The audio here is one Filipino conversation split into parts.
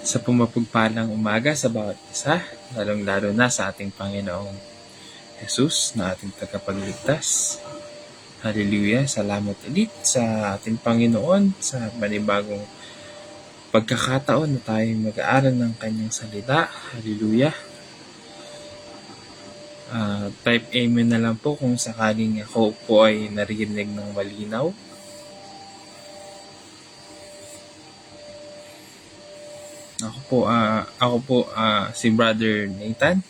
sa pumapagpalang umaga sa bawat isa, lalong-lalo na sa ating Panginoong Jesus na ating tagapagligtas. Hallelujah! Salamat ulit sa ating Panginoon sa panibagong pagkakataon na tayo mag-aaral ng kanyang salita. Hallelujah! Type amen na lang po kung sakaling ako po ay narinig ng malinaw. Ako po si Brother Nathan.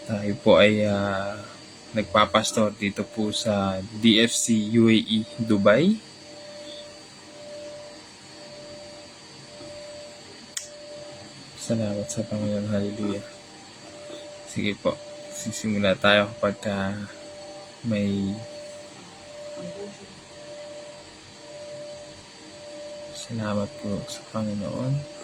Tayo po ay nagpapastor dito po sa DFC UAE Dubai. Salamat sa Panginoon. Hallelujah. Sige po, sisimula tayo kapag may salamat po sa Panginoon.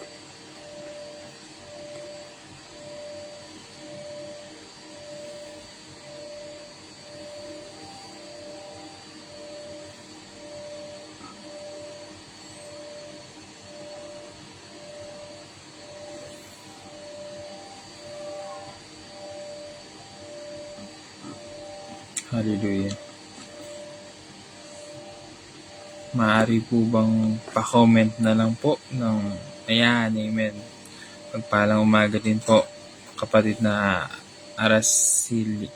Hallelujah. Maaari po bang pa-comment na lang po ng ayan, amen. Pagpalang umaga din po, kapatid na Araceli.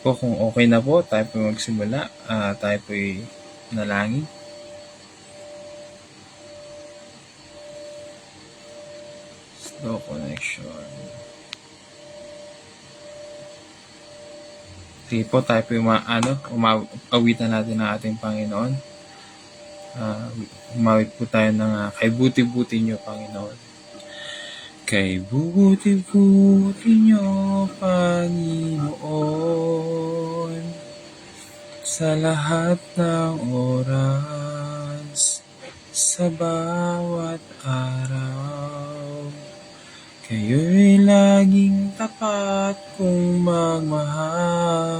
Po, kung okay na po, tayo po magsimula. Tayo po ay nalangin. Slow connection. Sige po, tayo po umawitan natin ng ating Panginoon. Umawit po tayo ng kay buti-buti niyo, Panginoon. Kay buti-buti niyo, Panginoon, sa lahat ng oras, sa bawat araw. Kayo'y laging tapat kong magmahal.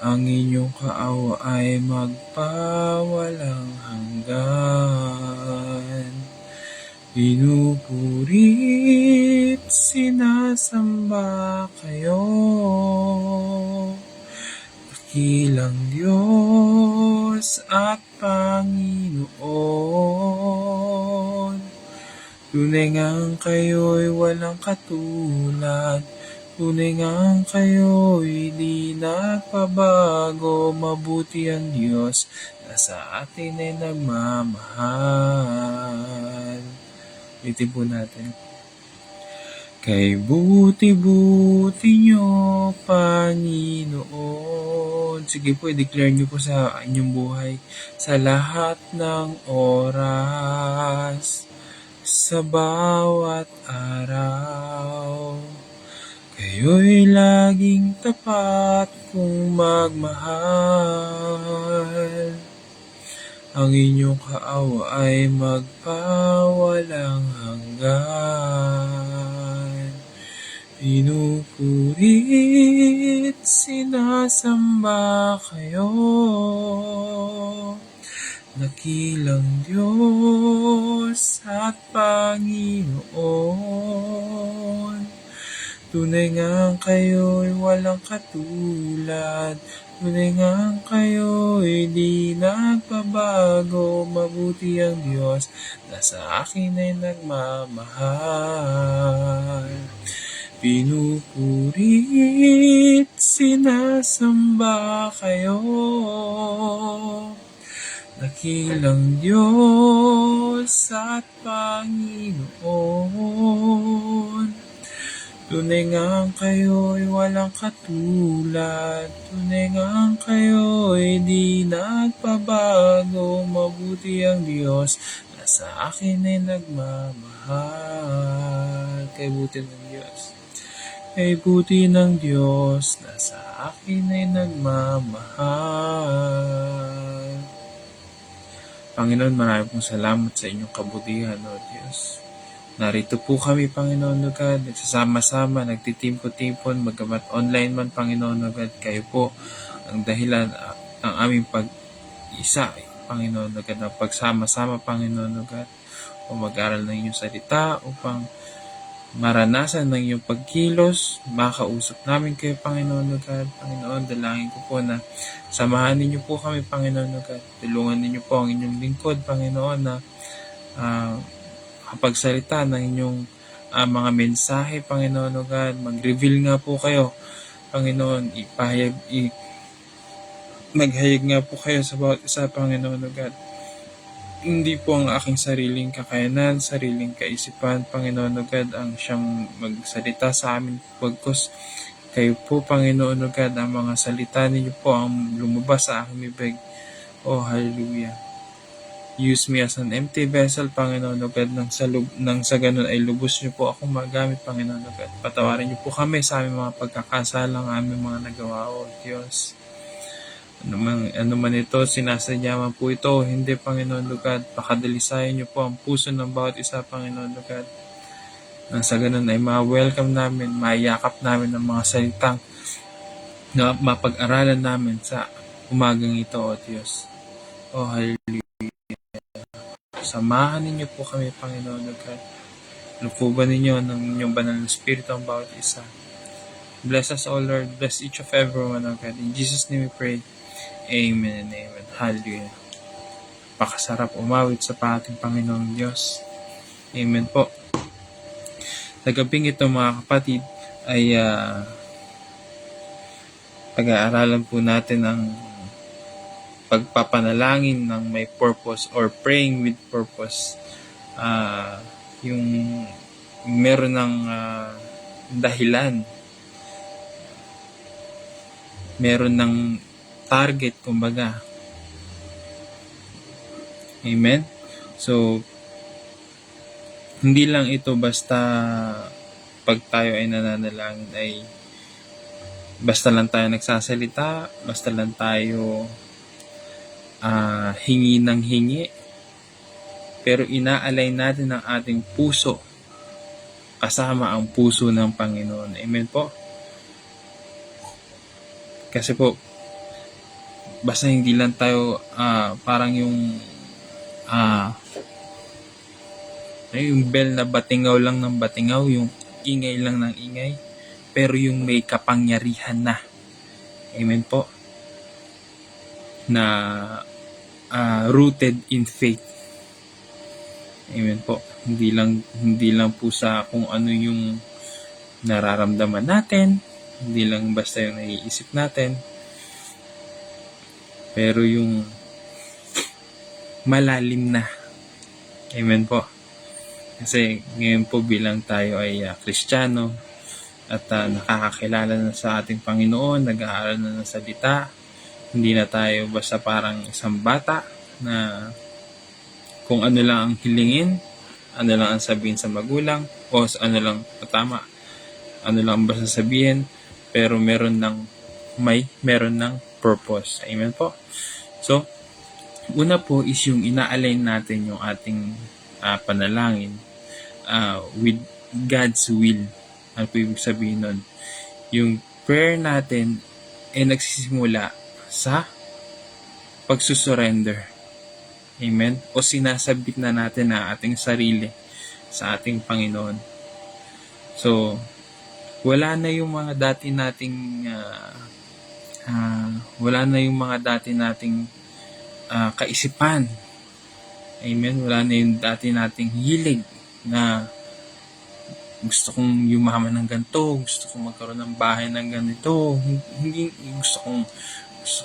Ang inyong kaawa ay magpawalang hanggan. Pinupurit, sinasamba kayo. Dakilang Diyos at Panginoon. Tunay ngang kayo'y walang katulad. Tunay ngang kayo'y di nagpabago. Mabuti ang Diyos na sa atin ay nagmamahal. Ulitin po natin. Kay buti-buti niyo, Panginoon. Sige po, i-declare niyo po sa inyong buhay sa lahat ng oras, sa bawat araw. Kayo'y laging tapat kung magmahal. Ang inyong kaawa ay magpawalang hanggan. Pinupurit, sinasamba kayo. Dakilang Diyos at Panginoon. Tunay ngang kayo'y walang katulad. Tunay ngang kayo'y di nagpabago. Mabuti ang Diyos na sa akin ay nagmamahal. Pinupurit, sinasamba kayo. Dakilang Diyos at Panginoon. Tunay ngang kayo'y walang katulad. Tunay ngang kayo'y di nagpabago. Mabuti ang Diyos na sa akin ay nagmamahal. Kay buti ng Diyos. Kay buti ng Diyos na sa akin ay nagmamahal. Panginoon, marami pong salamat sa inyong kabutihan, O Diyos. Narito po kami, Panginoon o God, nagsasama-sama, nagtitimpo-timpon, magamat online man, Panginoon o God, kayo po ang dahilan ng aming isa, Panginoon na God, na pagsama-sama, Panginoon na God, o mag-aral ng iyong salita upang maranasan ng iyong pagkilos, makausap namin kayo, Panginoon na God. Panginoon, dalangin ko po na samahan ninyo po kami, Panginoon na God. Tulungan ninyo po ang inyong lingkod, Panginoon, na kapagsalita ng inyong mga mensahe, Panginoon na God. Mag-reveal nga po kayo, Panginoon, maghayag nga po kayo sa bawat isa, Panginoon na God. Hindi po ang aking sariling kakayanan, sariling kaisipan, Panginoon na God, ang siyang magsalita sa amin, pagkos kayo po, Panginoon na God, ang mga salita ninyo po ang lumabas sa aking bibig. Oh, hallelujah. Use me as an empty vessel, Panginoon na God, nang sa ganun ay lubos niyo po akong magamit, Panginoon na God. Patawarin niyo po kami sa aming mga pagkakasalang aming mga nagawa, O Diyos. Ano man ito, sinasadya man po ito, hindi, Panginoon Lugad, pakadalisayan niyo po ang puso ng bawat isa, Panginoon Lugad. Nang sa ganun ay ma-welcome namin, maiyakap namin ang mga salitang na mapag-aralan namin sa umagang ito, O Diyos. O hallelujah. Samahan ninyo po kami, Panginoon Lugad. Lukuban ninyo ng inyong banal na Espiritu ang bawat isa. Bless us, O Lord. Bless each of everyone, O God. In Jesus' name we pray. Amen and amen. Hallelujah. Pakasarap umawit sa ating Panginoong Diyos. Amen po. Sa gabing ito, mga kapatid, ay pag-aaralan po natin ang pagpapanalangin ng may purpose or praying with purpose. Yung meron ng dahilan. Meron ng target, kumbaga. Amen? So, hindi lang ito basta pag tayo ay nananalangin ay basta lang tayo nagsasalita, basta lang tayo hingi ng hingi, pero inaalay natin ang ating puso kasama ang puso ng Panginoon. Amen po? Kasi po, basta hindi lang tayo parang yung bell na batingaw lang ng batingaw, yung ingay lang ng ingay, pero yung may kapangyarihan na. Amen po? Na rooted in faith. Amen po? Hindi lang po sa kung ano yung nararamdaman natin, hindi lang basta yung naiisip natin, pero yung malalim na. Amen po. Kasi ngayon po bilang tayo ay Kristiyano at nakakakilala na sa ating Panginoon, nag-aaral na ng salita, hindi na tayo basta parang isang bata na kung ano lang ang hilingin, ano lang ang sabihin sa magulang, o ano lang tama, ano lang basta sabihin, pero meron ng purpose. Amen po. So, una po is yung ina-align natin yung ating panalangin with God's will. Ano po ibig sabihin nun? Yung prayer natin ay nagsisimula sa pagsusurrender. Amen? O sinasabit na natin ang ating sarili sa ating Panginoon. So, wala na yung mga dati nating kaisipan. Amen? Wala na yung dati nating hilig na gusto kong yumaman ng ganito, gusto kong magkaroon ng bahay ng ganito, hindi gusto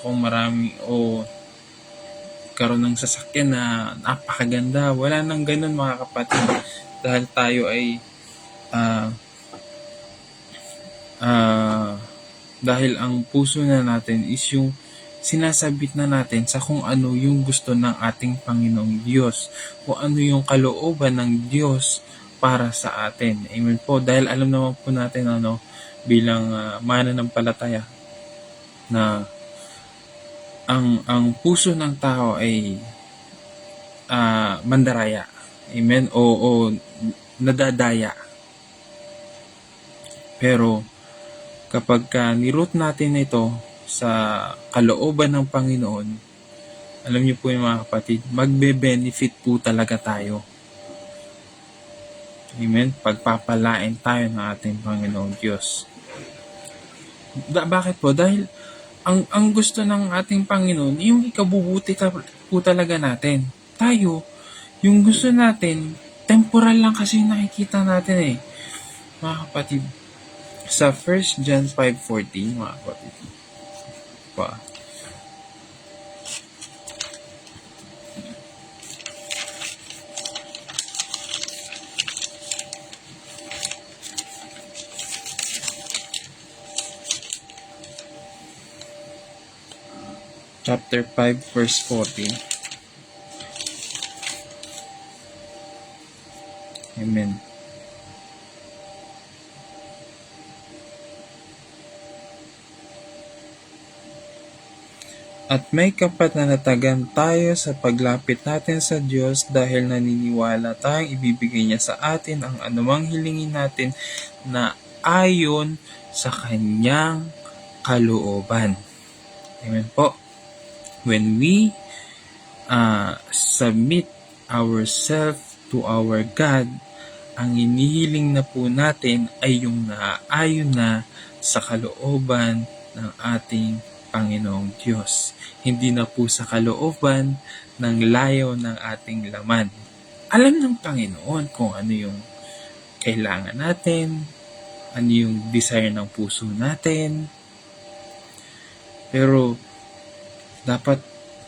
kong marami o karoon ng sasakyan na napakaganda. Wala nang ganun, mga kapatid, dahil tayo ay dahil ang puso na natin is yung sinasabit na natin sa kung ano yung gusto ng ating Panginoong Diyos, kung ano yung kalooban ng Diyos para sa atin. Amen po. Dahil alam naman po natin bilang mananampalataya na ang puso ng tao ay mandaraya. Amen? O nadadaya. Pero kapag niroot natin ito sa kalooban ng Panginoon, Alam niyo po yung mga kapatid, magbe-benefit po talaga tayo. Amen? Pagpapalain tayo ng ating Panginoong Diyos. Bakit po? Dahil ang gusto ng ating Panginoon, yung ikabubuti po talaga natin. Tayo, yung gusto natin, temporal lang kasi yung nakikita natin mga kapatid. Sa 1 John 5:14, mga kapatid. Pa. Chapter 5, verse 14. Amen. At may kapanatagan tayo sa paglapit natin sa Diyos dahil naniniwala tayong ibibigay niya sa atin ang anumang hilingin natin na ayon sa kanyang kalooban. Amen po. When we submit ourselves to our God, ang inihiling na po natin ay yung naaayon na sa kalooban ng ating Panginoong Diyos. Hindi na po sa kalooban ng layo ng ating laman. Alam ng Panginoon kung ano yung kailangan natin, ano yung desire ng puso natin. Pero dapat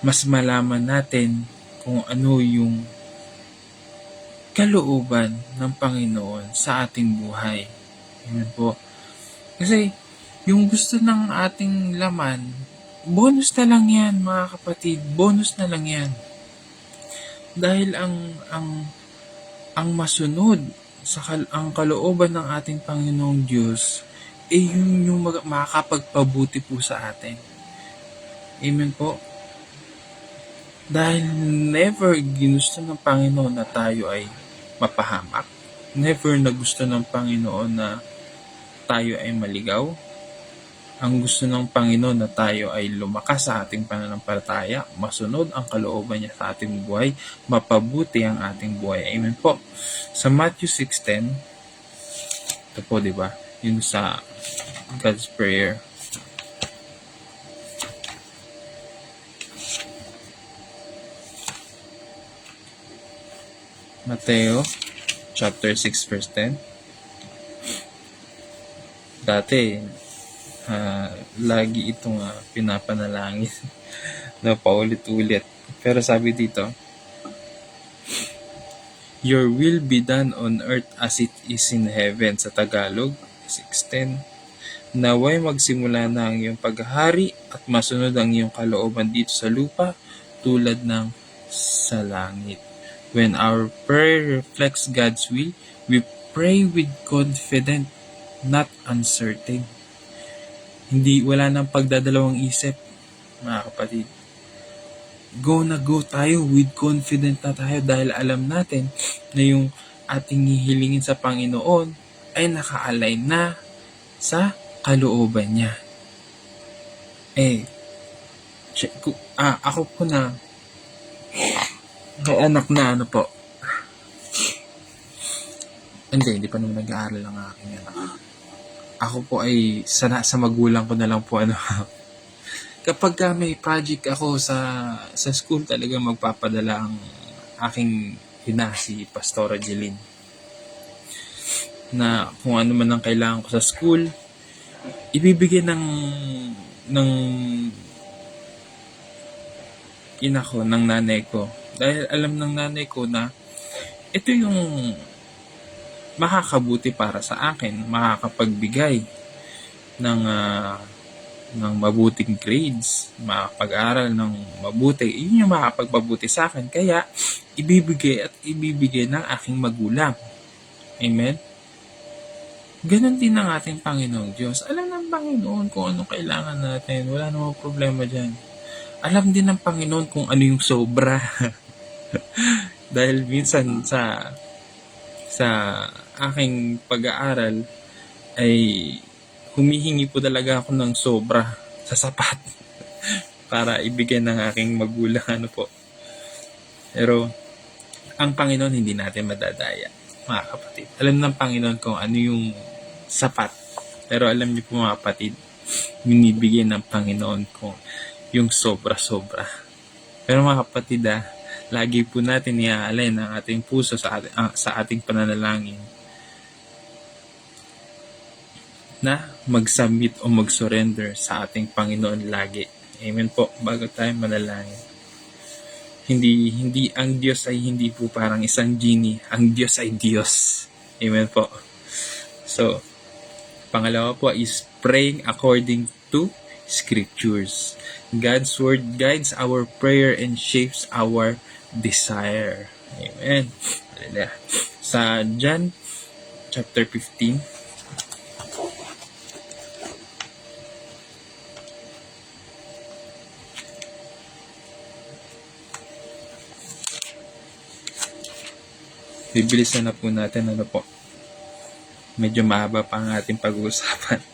mas malaman natin kung ano yung kalooban ng Panginoon sa ating buhay. Amen po. Kasi yung gusto ng ating laman, bonus na lang yan, mga kapatid. Bonus na lang yan. Dahil ang masunod ang kalooban ng ating Panginoong Diyos yun yung makakapagpabuti po sa atin. Amen po. Dahil never ginusto ng Panginoon na tayo ay mapahamak. Never na gusto ng Panginoon na tayo ay maligaw. Ang gusto ng Panginoon na tayo ay lumakas sa ating pananampalataya, masunod ang kalooban niya sa ating buhay, mapabuti ang ating buhay. Amen po. Sa Matthew 6:10, ito po, di ba? Yun sa God's Prayer. Mateo chapter 6 verse 10. Dati lagi itong pinapanalangin na paulit-ulit. Pero sabi dito, your will be done on earth as it is in heaven. Sa Tagalog 6:10. Naway magsimula na ang iyong paghahari at masunod ang iyong kalooban dito sa lupa tulad ng sa langit. When our prayer reflects God's will, we pray with confidence, not uncertain. Wala nang pagdadalawang isip, mga kapatid. Go tayo with confidence na tayo dahil alam natin na yung ating hihilingin sa Panginoon ay naka-align na sa kalooban niya. Ako po na may anak na po. Hindi pa naman nag-aaral ang aking anak. Ako po ay sa magulang ko na lang po kapag may project ako sa school, talaga magpapadala ang aking ina, si Pastora Jeline, na kung ano man ang kailangan ko sa school, ibibigay ng ina ko, ng nanay ko. Dahil alam ng nanay ko na ito yung makakabuti para sa akin, makakapagbigay ng mabuting grades, makapag-aral ng mabuti. Yun yung makapagpabuti sa akin. Kaya, ibibigay ng aking magulang. Amen? Ganon din ang ating Panginoong Diyos. Alam ng Panginoon kung anong kailangan natin. Wala namang problema dyan. Alam din ng Panginoon kung ano yung sobra. Dahil minsan sa aking pag-aaral ay humihingi po talaga ako ng sobra sa sapat. para ibigay ng aking magulang, ano po. Pero ang Panginoon hindi natin madadaya, mga kapatid. Alam ng Panginoon kung ano yung sapat. Pero alam niyo po, mga kapatid, binibigyan ng Panginoon ko yung sobra-sobra. Pero mga kapatid, lagi po natin iaalay ng ating puso sa ating pananalangin na mag-submit o mag-surrender sa ating Panginoon lagi. Amen po, bago tayo manalangin. Hindi ang Diyos ay hindi po parang isang genie. Ang Diyos ay Diyos. Amen po. So, pangalawa po is praying according to Scriptures. God's Word guides our prayer and shapes our desire. Amen. Sa John chapter 15, bibilisan na po natin, ano po. Medyo mahaba pa ang ating pag-uusapan.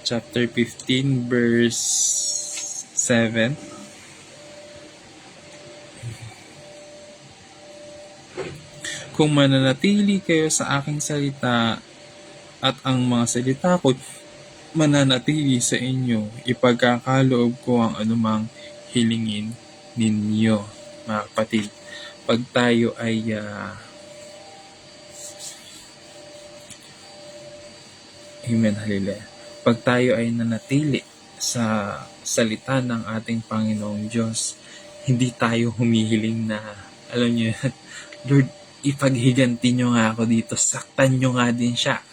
Chapter 15, verse 7. Kung mananatili kayo sa aking salita at ang mga salita ko mananatili sa inyo, ipagkakaloob ko ang anumang hilingin ninyo, mga kapatid. Pag tayo ay Amen, hallelujah. Pag tayo ay nanatili sa salita ng ating Panginoong Diyos, hindi tayo humihiling na, alam niyo, Lord, ipaghiganti niyo nga ako dito, saktan niyo nga din siya,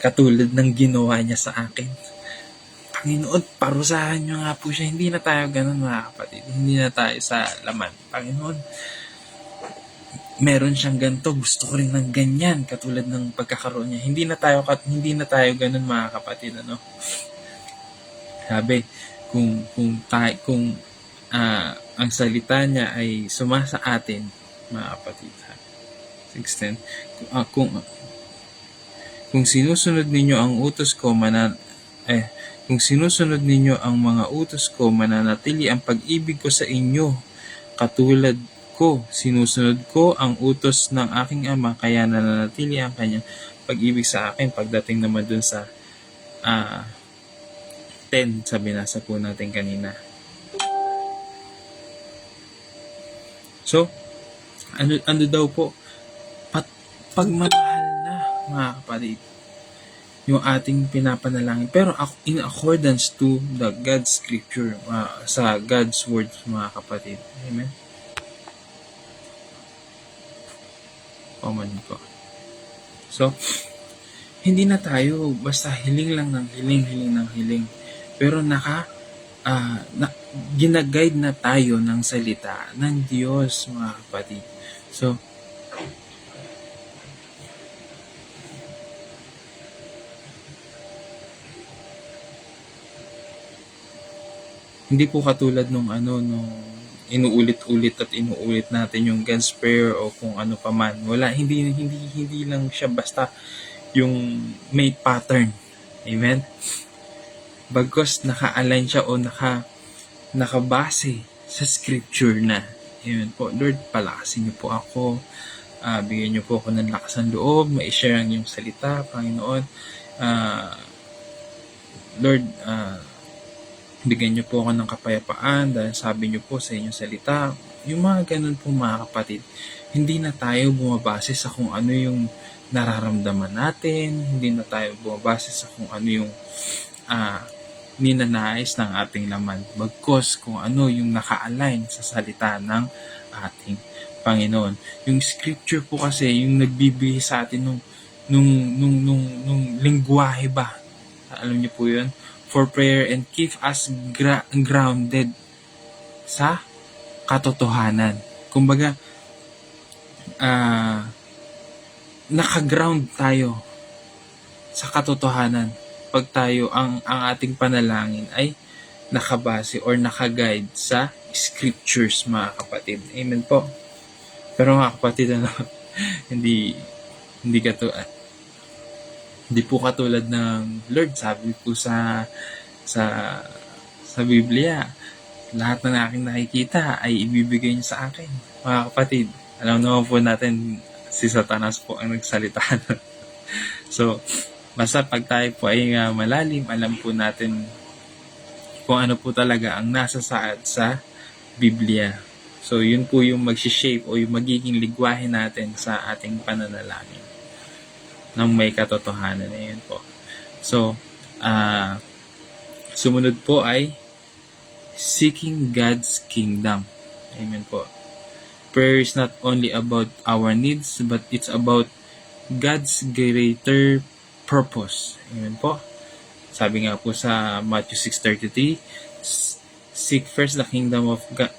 katulad ng ginawa niya sa akin. Panginoon, parusahan niyo nga po siya. Hindi na tayo ganun, mga kapatid. Hindi na tayo sa laman. Panginoon, meron siyang ganito, gusto ko rin ng ganyan, katulad ng pagkakaroon niya. Hindi na tayo ganun, mga kapatid, ano. Sabi, kung ang salita niya ay sumasa atin, mga kapatid, 16, kung sinusunod ninyo ang utos ko, kung sinusunod ninyo ang mga utos ko, mananatili ang pag-ibig ko sa inyo, katulad ko, sinusunod ko ang utos ng aking Ama, kaya nananatili ang kanyang pag-ibig sa akin. Pagdating naman dun sa 10, sa binasa po natin kanina. So, ano daw po? Pagmamahal na, mga kapatid, yung ating pinapanalangin. Pero in accordance to the God's Scripture, sa God's Word, mga kapatid. Amen? Common ko. So, hindi na tayo basta hiling lang ng hiling. Pero ginaguide na tayo ng salita ng Diyos, mga kapatid. So, hindi po katulad nung inuulit-ulit natin yung God's Prayer o kung ano pa man. Wala, hindi lang siya basta yung may pattern. Amen? Bagkus naka-align siya o nakabase sa Scripture na. Amen po. Lord, palakasin niyo po ako. Bigyan niyo po ako ng lakas ng loob. Ma-share ang iyong salita, Panginoon. Lord, bigyan niyo po ako ng kapayapaan dahil sabi niyo po sa inyong salita. Yung mga ganun po, mga kapatid, hindi na tayo bumabase sa kung ano yung nararamdaman natin, hindi na tayo bumabase sa kung ano yung ninanais ng ating laman, bagkus kung ano yung naka-align sa salita ng ating Panginoon. Yung Scripture po kasi yung nagbibigay sa atin nung lingwahe ba? Alam niyo po yun? For prayer and keep us grounded sa katotohanan. Kumbaga, naka-ground tayo sa katotohanan pag tayo ang ating panalangin ay nakabase or naka-guide sa Scriptures, mga kapatid. Amen po. Pero mga kapatid, hindi po katulad ng Lord, sabi po sa sa Biblia. Lahat na aking nakikita ay ibibigay niyo sa akin. Mga kapatid, alam naman po natin si Satanas po ang nagsalita. So, basta pag tayo po ay malalim, alam po natin kung ano po talaga ang nasa saad sa Biblia. So, yun po yung mag-shape o yung magiging ligwahe natin sa ating pananalangin ng may katotohanan na yun po. So, sumunod po ay seeking God's kingdom. Amen po. Prayer is not only about our needs, but it's about God's greater purpose. Amen po. Sabi nga po sa Matthew 6:33, seek first the kingdom of God,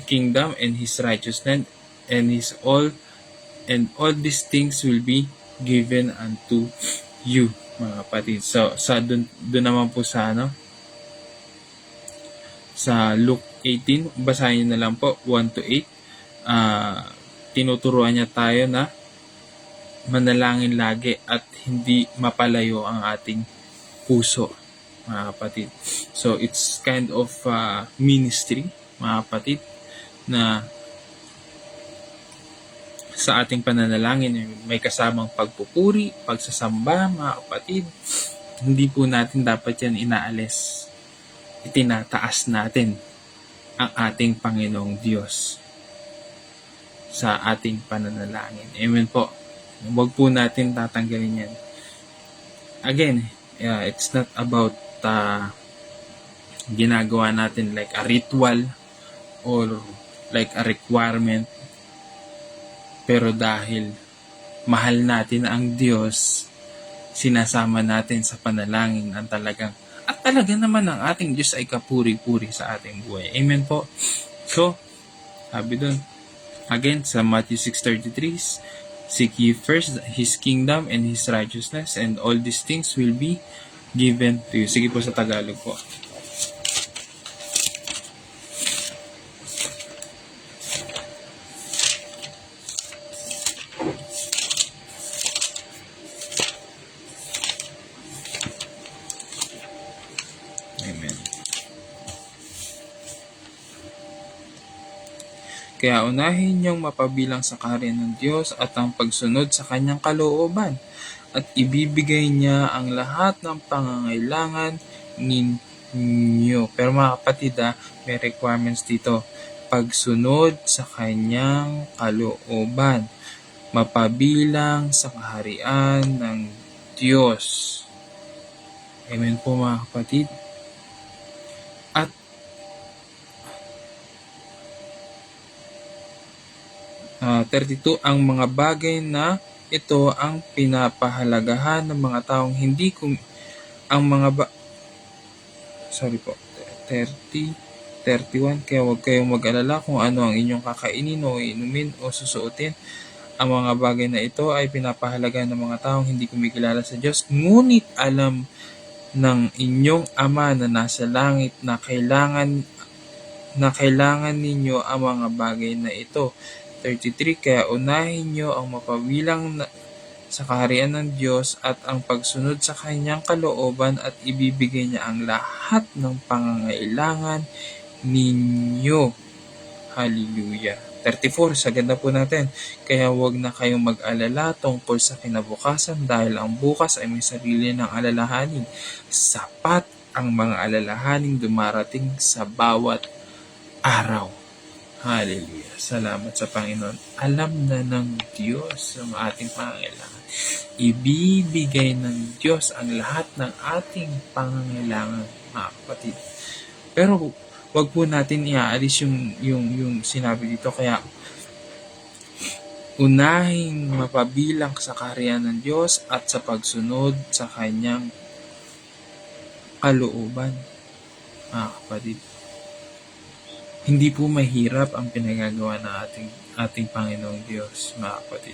kingdom and His righteousness, and all these things will be given unto you, mga kapatid. So, doon naman po sa sa Luke 18, basahin na lang po 1-8. Tinuturuan niya tayo na manalangin lagi at hindi mapalayo ang ating puso, mga kapatid. So, it's kind of ministry, mga kapatid, na sa ating pananalangin may kasamang pagpupuri, pagsasamba, mga kapatid. Hindi po natin dapat yan inaalis. Itinataas natin ang ating Panginoong Diyos sa ating pananalangin. Amen po. Huwag po natin tatanggalin yan. Again, it's not about ginagawa natin like a ritual or like a requirement. Pero dahil mahal natin ang Diyos, sinasama natin sa panalangin ang talaga naman ang ating Diyos ay kapuri-puri sa ating buhay. Amen po. So, sabi dun, again, sa Matthew 6:33, seek ye first His kingdom and His righteousness, and all these things will be given to you. Sige po sa Tagalog po. Amen. Kaya unahin niyong mapabilang sa kaharian ng Diyos at ang pagsunod sa kanyang kalooban, at ibibigay niya ang lahat ng pangangailangan ninyo. Pero mga kapatid, may requirements dito. Pagsunod sa kanyang kalooban, mapabilang sa kaharian ng Diyos. Amen po, mga kapatid. At 32, ang mga bagay na ito ang pinapahalagahan ng mga taong hindi ang mga 31, kaya huwag kayong mag-alala kung ano ang inyong kakainin o inumin o susuotin. Ang mga bagay na ito ay pinapahalagahan ng mga taong hindi kumikilala sa Diyos, ngunit alam ng inyong Ama na nasa langit na kailangan ninyo ang mga bagay na ito. 33, kaya unahin nyo ang mapabilang sa kaharian ng Diyos at ang pagsunod sa kanyang kalooban, at ibibigay niya ang lahat ng pangangailangan ninyo. Hallelujah. 34, sa ganda po natin, kaya huwag na kayong mag-alala tungkol sa kinabukasan, dahil ang bukas ay may sarili ng alalahanin. Sapat ang mga alalahaning dumarating sa bawat araw. Hallelujah. Salamat sa Panginoon. Alam na ng Diyos ang ating pangangailangan. Ibibigay ng Diyos ang lahat ng ating pangangailangan, mga kapatid. Pero wag po natin iaalis yung sinabi dito. Kaya unahing mapabilang sa kaharian ng Diyos at sa pagsunod sa kanyang kalooban, mga kapatid. Hindi po mahirap ang pinagagawa ng ating Panginoong Diyos, mga kapatid.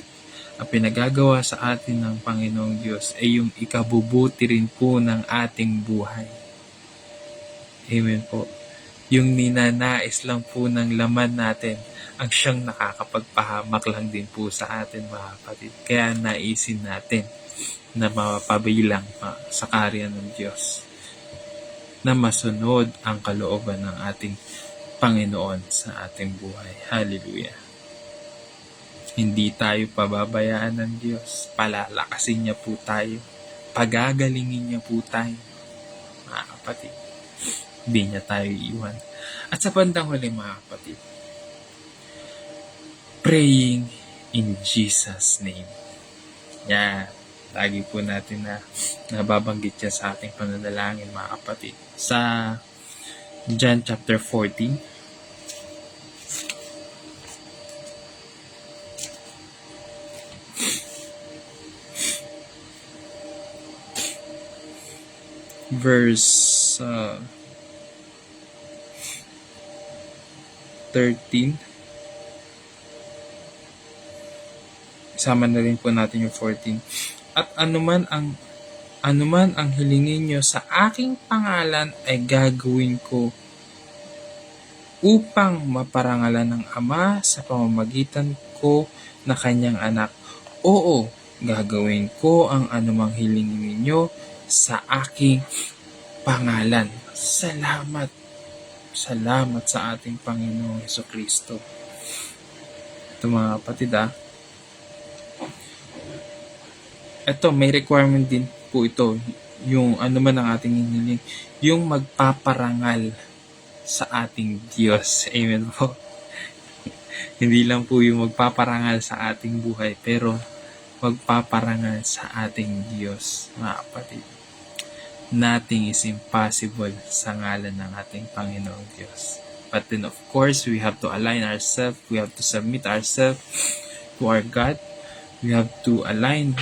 Ang pinagagawa sa atin ng Panginoong Diyos ay yung ikabubuti rin po ng ating buhay. Amen po. Yung ninanais lang po ng laman natin ang siyang nakakapagpahamak lang din po sa atin, mga kapatid. Kaya naisin natin na mapabilang sa kaharian ng Diyos. na masunod ang kalooban ng ating Panginoon sa ating buhay. Hallelujah. Hindi tayo pababayaan ng Diyos. Palalakasin niya po tayo. Pagagalingin niya po tayo. Mga kapatid, hindi niya tayo iiwan. At sa bandang huli, mga kapatid, praying in Jesus' name. Yan. Lagi po natin na nababanggit yan sa ating pananalangin, mga kapatid. Sa John chapter 14, verse 13. Isama na rin po natin yung 14. At anuman ang hilingin nyo sa aking pangalan ay gagawin ko upang maparangalan ng Ama sa pamamagitan ko na kanyang anak. Oo, gagawin ko ang anumang hilingin ninyo sa aking pangalan. Salamat. Salamat sa ating Panginoong Jesucristo. Ito mga kapatid, ito, may requirement din po ito. Yung ano man ang ating hiniling. Yung magpaparangal sa ating Diyos. Amen po. Hindi lang po yung magpaparangal sa ating buhay, pero magpaparangal sa ating Diyos, mga kapatid. Nothing is impossible sa ngalan ng ating Panginoong Diyos. But then of course, we have to align ourselves. We have to submit ourselves to our God. We have to align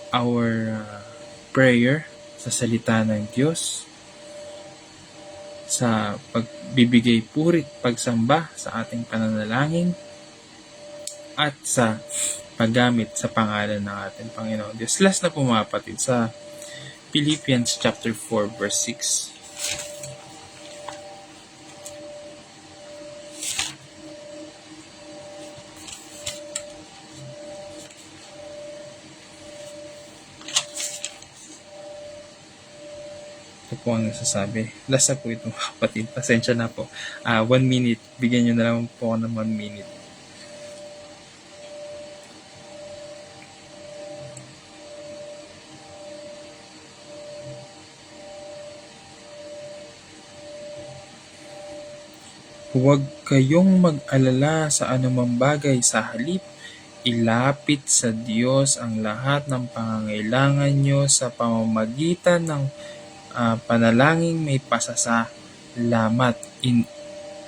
our prayer sa salita ng Diyos, sa pagbibigay purit, pagsamba sa ating pananalangin, at sa paggamit sa pangalan ng ating Panginoon Diyos. Last na po mga kapatid, sa Philippians chapter 4 verse 6. Ito po ang nasasabi. Last na po ito mga kapatid. Pasensya na po. 1 minute. Bigyan nyo na lang po ako ng 1 minute. Huwag kayong mag-alala sa anumang bagay, sa halip, ilapit sa Diyos ang lahat ng pangangailangan nyo sa pamamagitan ng panalangin may pasasalamat. In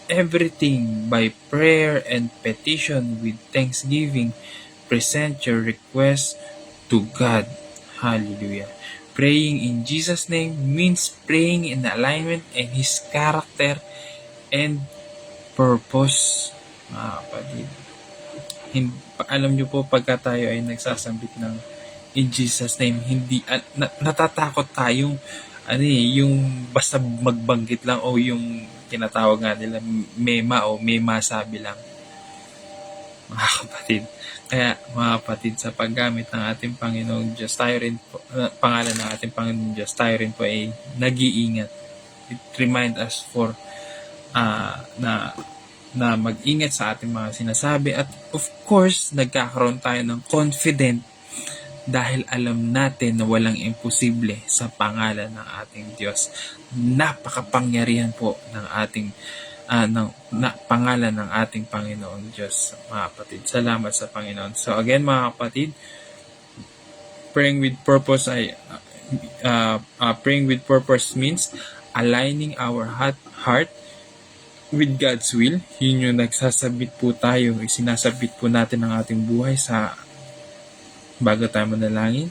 everything, by prayer and petition with thanksgiving, present your request to God. Hallelujah. Praying in Jesus' name means praying in alignment in His character and purpose, mga kapatid. Alam nyo po, pagka tayo ay nagsasambit ng in Jesus name, hindi natatakot tayong yung basta magbanggit lang o yung tinatawag nga nila mema o mema sabi lang, mga kapatid. Kaya mga kapatid, sa paggamit ng ating Panginoong Diyos, tayo rin po, pangalan ng ating Panginoong Diyos, tayo rin po ay nag-iingat. It reminds us for na mag-ingat sa ating mga sinasabi, at of course nagkakaroon tayo ng confident dahil alam natin na walang imposible sa pangalan ng ating Diyos. Napakapangyarihan po ng ating pangalan ng ating Panginoong Diyos, mga kapatid. Salamat sa Panginoon. So again mga kapatid, praying with purpose means aligning our heart with God's will. Yun yung nagsasabit po tayo, isinasabit po natin ang ating buhay sa bago tayo manalangin.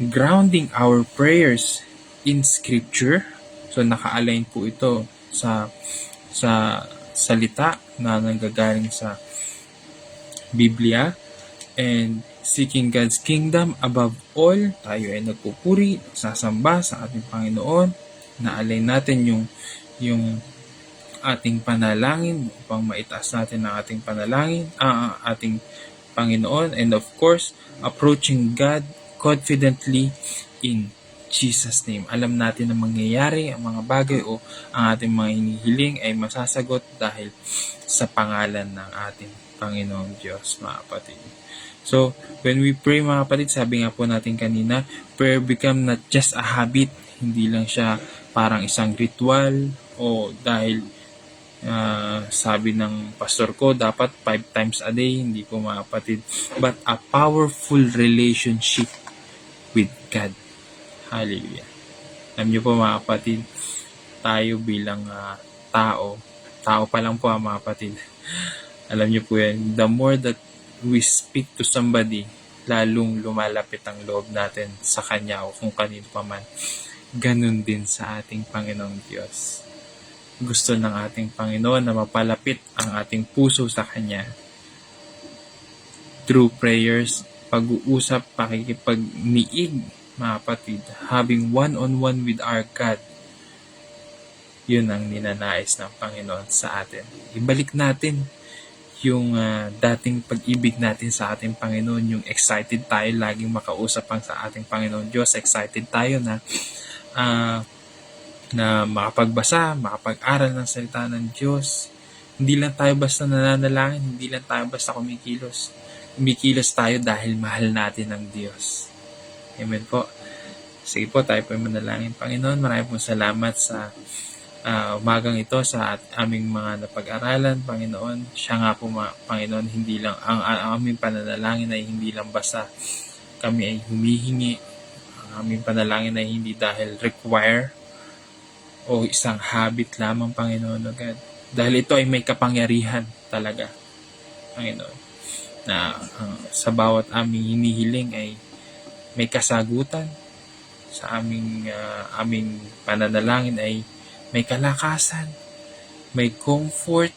Grounding our prayers in Scripture. So naka-align po ito sa salita na nanggagaling sa Biblia. And seeking God's kingdom above all, tayo ay nagpupuri, nagsasamba sa ating Panginoon. Na-align natin yung ating panalangin upang maitaas natin ang ating panalangin, ating Panginoon, and of course, approaching God confidently in Jesus' name. Alam natin na mangyayari ang mga bagay o ang ating mga hinihiling ay masasagot dahil sa pangalan ng ating Panginoong Diyos, mga kapatid. So, when we pray, mga kapatid, sabi nga po natin kanina, prayer become not just a habit. Hindi lang siya parang isang ritual o dahil sabi ng pastor ko, dapat 5 times a day. Hindi po, mga kapatid. But a powerful relationship with God. Hallelujah. Alam niyo po, mga kapatid, tayo bilang tao pa lang po, mga kapatid. Alam niyo po yan, the more that we speak to somebody, lalong lumalapit ang loob natin sa Kanya o kung kanino pa man. Ganun din sa ating Panginoong Diyos. Gusto ng ating Panginoon na mapalapit ang ating puso sa Kanya. Through prayers, pag-uusap, pakikipagniig, mga kapatid, having one-on-one with our God, yun ang ninanais ng Panginoon sa atin. Ibalik natin yung dating pag-ibig natin sa ating Panginoon, yung excited tayo laging makausap ang sa ating Panginoon Diyos, excited tayo na makapagbasa, makapag-aral ng salita ng Diyos. Hindi lang tayo basta nananalangin, hindi lang tayo basta kumikilos. Kumikilos tayo dahil mahal natin ang Diyos. Amen po. Sige po, tayo po manalangin. Panginoon, maraming pong salamat sa umagang ito sa aming mga napag-aralan, Panginoon. Siya nga po, Panginoon, hindi lang ang aming pananalangin ay hindi lang basta kami ay humihingi. Ang aming panalangin ay hindi dahil require o isang habit lamang, Panginoon, o God. Dahil ito ay may kapangyarihan talaga, Panginoon, na sa bawat aming hinihiling ay may kasagutan. Sa aming pananalangin ay may kalakasan, may comfort,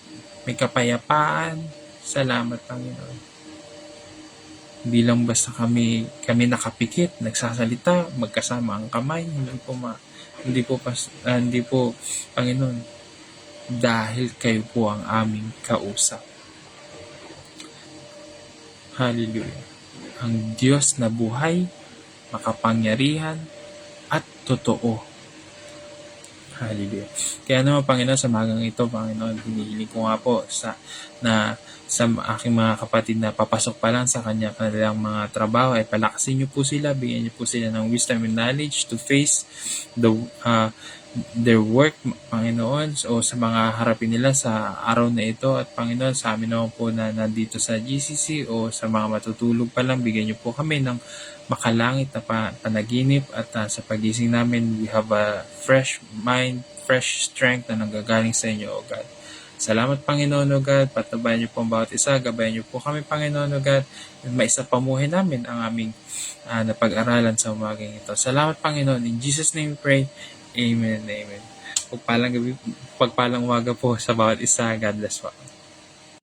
may kapayapaan. Salamat, Panginoon. Hindi lang basta kami nakapikit, nagsasalita, magkasama ang kamay, hindi po, Panginoon, dahil kayo po ang aming kausap. Hallelujah. Ang Diyos na buhay, makapangyarihan, at totoo. Hallelujah. Kaya naman, Panginoon, sa magang ito, Panginoon, hinihiling ko nga po sa aking mga kapatid na papasok pa lang sa kanilang mga trabaho, ay palakasin niyo po sila, bigyan niyo po sila ng wisdom and knowledge to face their work, Panginoon, o sa mga harapin nila sa araw na ito. At Panginoon, sa amin naman po na nandito sa GCC o sa mga matutulog pa lang, bigyan niyo po kami ng makalangit na panaginip at sa pagising namin, we have a fresh mind, fresh strength na nanggagaling sa inyo, O God. Salamat, Panginoon, O God. Patabayan niyo po ang bawat isa. Gabayan niyo po kami, Panginoon, O God. Maisapamuhin namin ang aming napag-aralan sa umagang ito. Salamat, Panginoon. In Jesus' name we pray. Amen. Amen. Pagpalang umaga po sa bawat isa. God bless po.